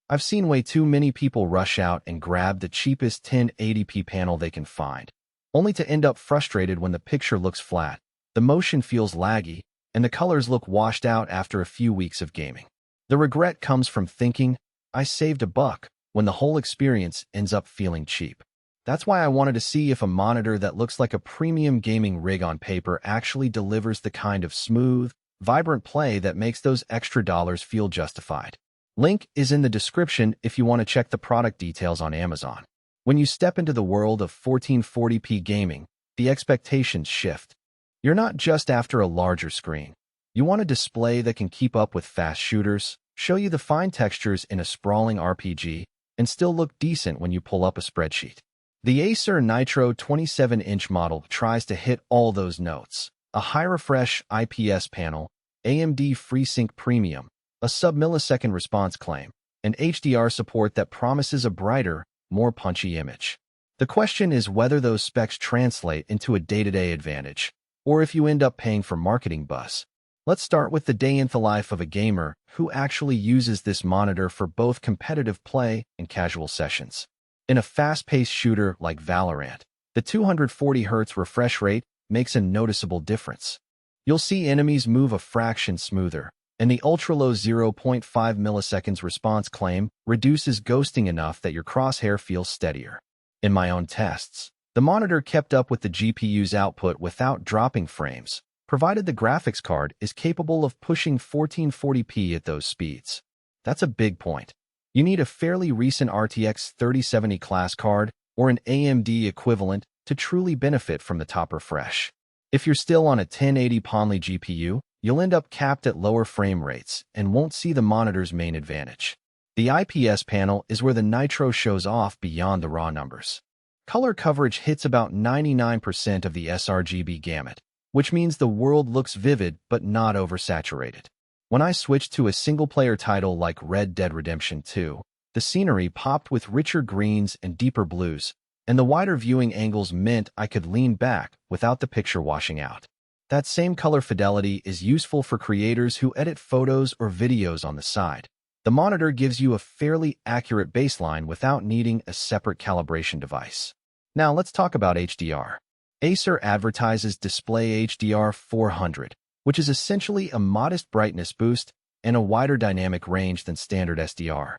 I've seen way too many people rush out and grab the cheapest 1080p panel they can find, only to end up frustrated when the picture looks flat, the motion feels laggy, and the colors look washed out after a few weeks of gaming. The regret comes from thinking, I saved $1, when the whole experience ends up feeling cheap. That's why I wanted to see if a monitor that looks like a premium gaming rig on paper actually delivers the kind of smooth, vibrant play that makes those extra dollars feel justified. Link is in the description if you want to check the product details on Amazon. When you step into the world of 1440p gaming, the expectations shift. You're not just after a larger screen. You want a display that can keep up with fast shooters, show you the fine textures in a sprawling RPG, and still look decent when you pull up a spreadsheet. The Acer Nitro 27-inch model tries to hit all those notes. A high-refresh IPS panel, AMD FreeSync Premium, a sub-millisecond response claim, and HDR support that promises a brighter, more punchy image. The question is whether those specs translate into a day-to-day advantage, or if you end up paying for marketing buzz. Let's start with the day in the life of a gamer who actually uses this monitor for both competitive play and casual sessions. In a fast-paced shooter like Valorant, the 240Hz refresh rate makes a noticeable difference. You'll see enemies move a fraction smoother, and the ultra-low 0.5 milliseconds response claim reduces ghosting enough that your crosshair feels steadier. In my own tests, the monitor kept up with the GPU's output without dropping frames, provided the graphics card is capable of pushing 1440p at those speeds. That's a big point. You need a fairly recent RTX 3070 class card or an AMD equivalent to truly benefit from the top refresh. If you're still on a 1080 Ponley GPU, you'll end up capped at lower frame rates and won't see the monitor's main advantage. The IPS panel is where the Nitro shows off beyond the raw numbers. Color coverage hits about 99% of the sRGB gamut, which means the world looks vivid but not oversaturated. When I switched to a single-player title like Red Dead Redemption 2, the scenery popped with richer greens and deeper blues, and the wider viewing angles meant I could lean back without the picture washing out. That same color fidelity is useful for creators who edit photos or videos on the side. The monitor gives you a fairly accurate baseline without needing a separate calibration device. Now let's talk about HDR. Acer advertises DisplayHDR 400, which is essentially a modest brightness boost and a wider dynamic range than standard SDR.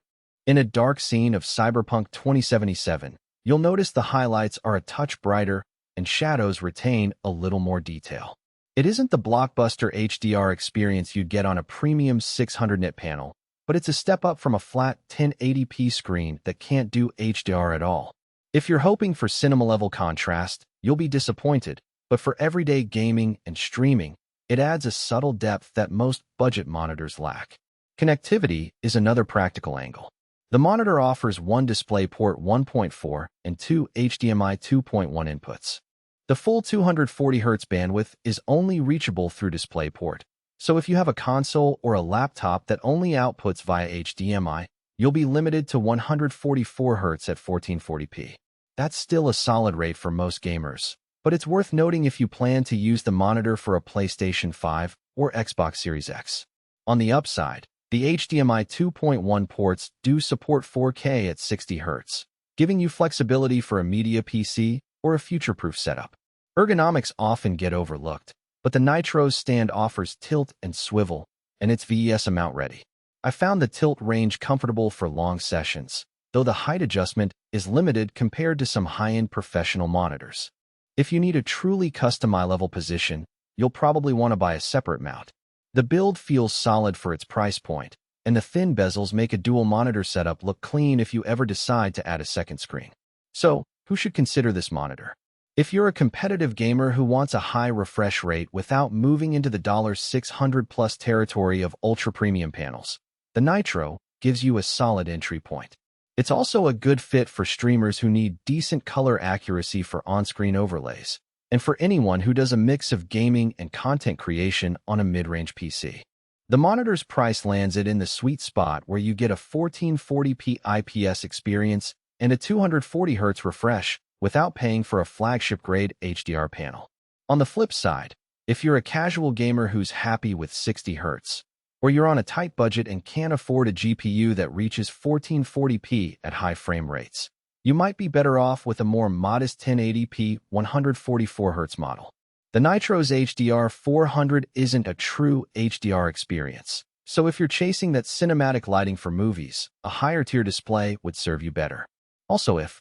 In a dark scene of Cyberpunk 2077, you'll notice the highlights are a touch brighter and shadows retain a little more detail. It isn't the blockbuster HDR experience you'd get on a premium 600-nit panel, but it's a step up from a flat 1080p screen that can't do HDR at all. If you're hoping for cinema-level contrast, you'll be disappointed, but for everyday gaming and streaming, it adds a subtle depth that most budget monitors lack. Connectivity is another practical angle. The monitor offers one DisplayPort 1.4 and two HDMI 2.1 inputs. The full 240Hz bandwidth is only reachable through DisplayPort, so if you have a console or a laptop that only outputs via HDMI, you'll be limited to 144Hz at 1440p. That's still a solid rate for most gamers, but it's worth noting if you plan to use the monitor for a PlayStation 5 or Xbox Series X. On the upside, the HDMI 2.1 ports do support 4K at 60Hz, giving you flexibility for a media PC or a future-proof setup. Ergonomics often get overlooked, but the Nitro's stand offers tilt and swivel, and it's VESA mount-ready. I found the tilt range comfortable for long sessions, though the height adjustment is limited compared to some high-end professional monitors. If you need a truly custom eye-level position, you'll probably want to buy a separate mount. The build feels solid for its price point, and the thin bezels make a dual monitor setup look clean if you ever decide to add a second screen. So, who should consider this monitor? If you're a competitive gamer who wants a high refresh rate without moving into the $600+ territory of ultra-premium panels, the Nitro gives you a solid entry point. It's also a good fit for streamers who need decent color accuracy for on-screen overlays, and for anyone who does a mix of gaming and content creation on a mid-range PC. The monitor's price lands it in the sweet spot where you get a 1440p IPS experience and a 240Hz refresh without paying for a flagship-grade HDR panel. On the flip side, if you're a casual gamer who's happy with 60Hz, Or you're on a tight budget and can't afford a GPU that reaches 1440p at high frame rates. You might be better off with a more modest 1080p 144Hz model. The Nitro's HDR 400 isn't a true HDR experience, so if you're chasing that cinematic lighting for movies, a higher tier display would serve you better. Also, if